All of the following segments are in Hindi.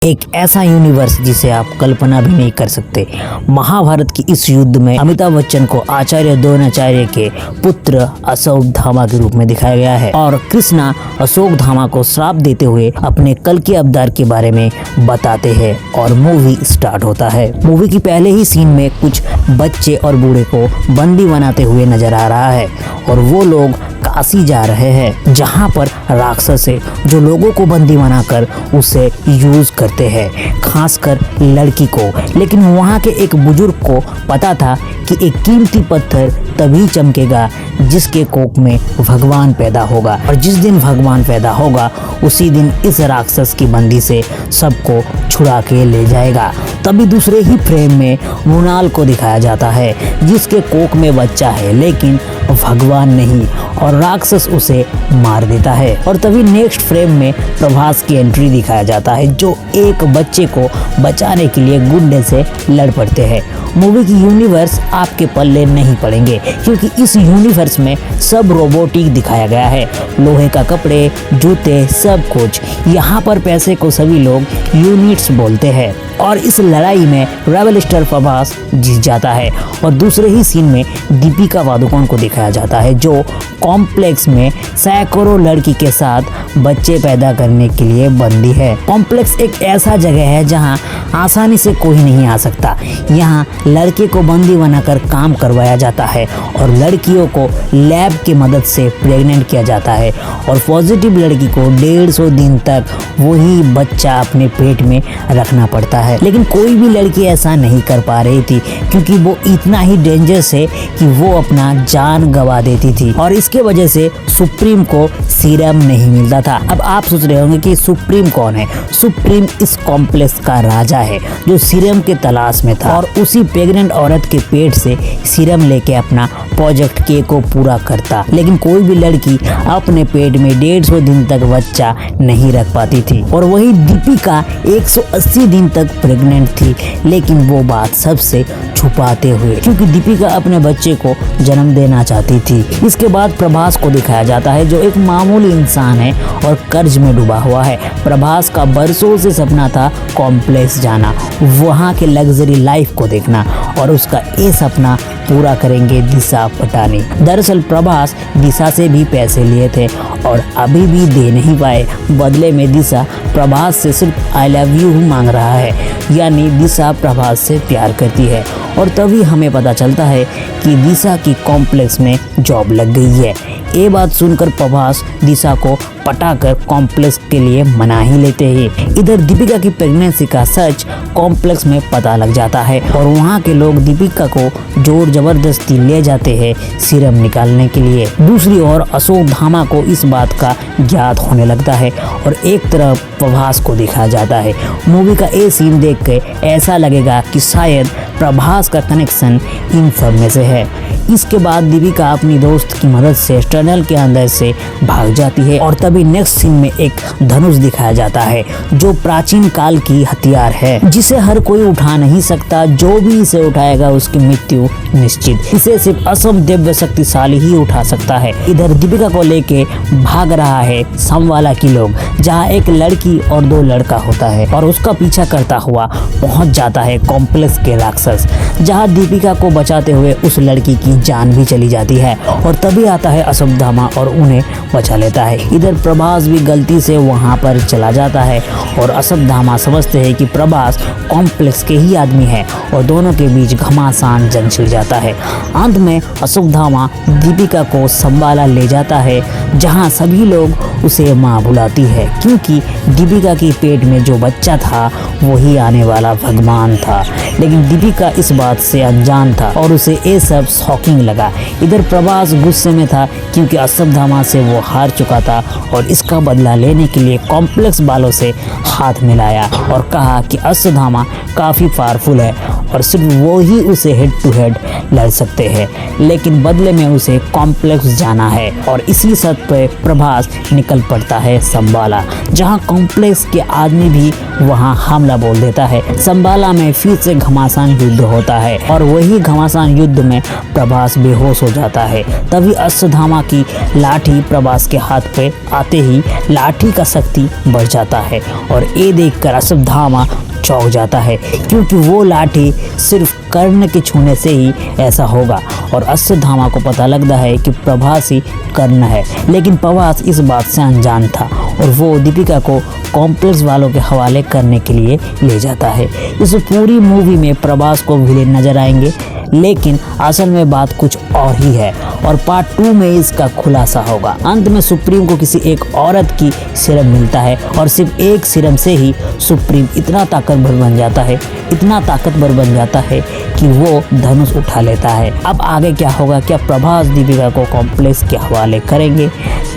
एक ऐसा यूनिवर्स जिसे आप कल्पना भी नहीं कर सकते। महाभारत की इस युद्ध में अमिताभ बच्चन को आचार्य द्रोणाचार्य के पुत्र अश्वत्थामा के रूप में दिखाया गया है और कृष्णा अश्वत्थामा को श्राप देते हुए अपने कल के अवतार के बारे में बताते हैं और मूवी स्टार्ट होता है। मूवी की पहले ही सीन में कुछ बच्चे और बूढ़े को बंदी बनाते हुए नजर आ रहा है और वो लोग काशी जा रहे हैं जहाँ पर राक्षस है जो लोगों को बंदी बनाकर उसे यूज करते हैं, खासकर लड़की को। लेकिन वहाँ के एक बुजुर्ग को पता था कि एक कीमती पत्थर तभी चमकेगा जिसके कोख में भगवान पैदा होगा और जिस दिन भगवान पैदा होगा उसी दिन इस राक्षस की बंदी से सबको छुड़ा के ले जाएगा। तभी दूसरे ही फ्रेम में मृणाल को दिखाया जाता है जिसके कोख में बच्चा है लेकिन भगवान नहीं और राक्षस उसे मार देता है। और तभी नेक्स्ट फ्रेम में प्रभास की एंट्री दिखाया जाता है जो एक बच्चे को बचाने के लिए गुंडे से लड़ पड़ते हैं। मूवी की यूनिवर्स आपके पल्ले नहीं पड़ेंगे क्योंकि इस यूनिवर्स में सब रोबोटिक दिखाया गया है, लोहे का कपड़े, जूते, सब कुछ। यहाँ पर पैसे को सभी लोग यूनिट्स बोलते हैं और इस लड़ाई में रेबल स्टार प्रभास जीत जाता है। और दूसरे ही सीन में दीपिका पादुकोण को दिखाया जाता है जो कॉम्प्लेक्स में सैकड़ों लड़की के साथ बच्चे पैदा करने के लिए बंदी है। कॉम्प्लेक्स एक ऐसा जगह है जहां आसानी से कोई नहीं आ सकता। यहाँ लड़के को बंदी बनाकर काम करवाया जाता है और लड़कियों को लैब की मदद से प्रेग्नेंट किया जाता है और पॉजिटिव लड़की को 150 दिन तक वही बच्चा अपने पेट में रखना पड़ता है। लेकिन कोई भी लड़की ऐसा नहीं कर पा रही थी क्योंकि वो इतना ही डेंजरस है कि वो अपना जान गंवा देती थी और इसके वजह से सुप्रीम को सीरम नहीं मिलता था। अब आप सोच रहे होंगे कि सुप्रीम कौन है? सुप्रीम इस कॉम्प्लेक्स का राजा है जो सीरम के तलाश में था और उसी प्रेग्नेंट औरत के पेट से सीरम लेके अपना प्रोजेक्ट के को पूरा करता। लेकिन कोई भी लड़की अपने पेट में 150 दिन तक बच्चा नहीं रख पाती थी और वही दीपिका 180 दिन तक प्रेग्नेंट थी, लेकिन वो बात सबसे छुपाते हुए क्योंकि दीपिका अपने बच्चे को जन्म देना चाहती थी। इसके बाद प्रभास को दिखाया जाता है जो एक मामूली इंसान है और कर्ज में डूबा हुआ है। प्रभास का बरसों से सपना था कॉम्प्लेक्स जाना, वहाँ के लग्जरी लाइफ को देखना और उसका ये सपना पूरा करेंगे दिशा पटानी। दरअसल प्रभास दिशा से भी पैसे लिए थे और अभी भी दे नहीं पाए। बदले में दिशा प्रभास से सिर्फ आई लव यू मांग रहा है, यानी दिशा प्रभास से प्यार करती है। और तभी हमें पता चलता है कि दिशा की कॉम्प्लेक्स में जॉब लग गई है। ये बात सुनकर प्रभास दिशा को पटाकर कॉम्प्लेक्स के लिए मना ही लेते हैं। इधर दीपिका की प्रेगनेंसी का सच कॉम्प्लेक्स में पता लग जाता है और वहाँ के लोग दीपिका को जोर जबरदस्ती ले जाते हैं सीरम निकालने के लिए। दूसरी ओर अश्वत्थामा को इस बात का ज्ञात होने लगता है और एक तरफ प्रभास को दिखाया जाता है। मूवी का ये सीन देख के ऐसा लगेगा कि शायद प्रभास का कनेक्शन इन सब में से है। इसके बाद दीपिका अपनी दोस्त की मदद से टनल के अंदर से भाग जाती है और तभी नेक्स्ट सीन में एक धनुष दिखाया जाता है जो प्राचीन काल की हथियार है जिसे हर कोई उठा नहीं सकता। जो भी इसे उठाएगा उसकी मृत्यु निश्चित। इसे सिर्फ असम दिव्य शक्तिशाली ही उठा सकता है। इधर दीपिका को लेके भाग रहा है समवाला की लोग जहाँ एक लड़की और 2 लड़का होता है और उसका पीछा करता हुआ पहुंच जाता है कॉम्प्लेक्स के राक्षस जहाँ दीपिका को बचाते हुए उस लड़की की जान भी चली जाती है और तभी आता है अश्वत्थामा और उन्हें बचा लेता है। इधर प्रभास भी गलती से वहां पर चला जाता है और अश्वत्थामा समझते हैं कि प्रभास कॉम्प्लेक्स के ही आदमी है और दोनों के बीच घमासान जंग छिड़ जाता है। अंत में अश्वत्थामा दीपिका को संभाला ले जाता है जहां सभी लोग उसे माँ बुलाती है क्योंकि दीपिका की पेट में जो बच्चा था वही आने वाला भगवान था। लेकिन दीपिका इस बात से अनजान था और उसे ये सब शॉकिंग लगा। इधर प्रभास गुस्से में था क्योंकि अश्वत्थामा से वो हार चुका था और इसका बदला लेने के लिए कॉम्प्लेक्स वालों से हाथ मिलाया और कहा कि अश्वत्थामा काफ़ी पावरफुल है और सिर्फ वो ही उसे हेड टू हेड लड़ सकते हैं, लेकिन बदले में उसे कॉम्प्लेक्स जाना है। और इसी शर्त पे प्रभास निकल पड़ता है संबाला, जहां कॉम्प्लेक्स के आदमी भी वहां हमला बोल देता है। संबाला में फिर से घमासान युद्ध होता है और वही घमासान युद्ध में प्रभास बेहोश हो जाता है। तभी अश्वत्थामा की लाठी प्रभास के हाथ पे आते ही लाठी का शक्ति बढ़ जाता है और ये देखकर अश्वत्थामा चौंक जाता है, क्योंकि वो लाठी सिर्फ कर्ण के छूने से ही ऐसा होगा। और अश्वत्थामा को पता लगता है कि प्रभास ही कर्ण है, लेकिन प्रभास इस बात से अनजान था और वो दीपिका को कॉम्प्लेक्स वालों के हवाले करने के लिए ले जाता है। इस पूरी मूवी में प्रभास को विलेन नजर आएंगे, लेकिन असल में बात कुछ और ही है और पार्ट 2 में इसका खुलासा होगा। अंत में सुप्रीम को किसी एक औरत की सीरम मिलता है और सिर्फ एक सीरम से ही सुप्रीम इतना ताकतवर बन जाता है, इतना ताकतवर बन जाता है कि वो धनुष उठा लेता है। अब आगे क्या होगा? क्या प्रभास दीपिका को कॉम्प्लेक्स के हवाले करेंगे?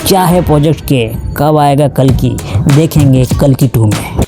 क्या है प्रोजेक्ट के? कब आएगा कल की? देखेंगे कल की 2 में।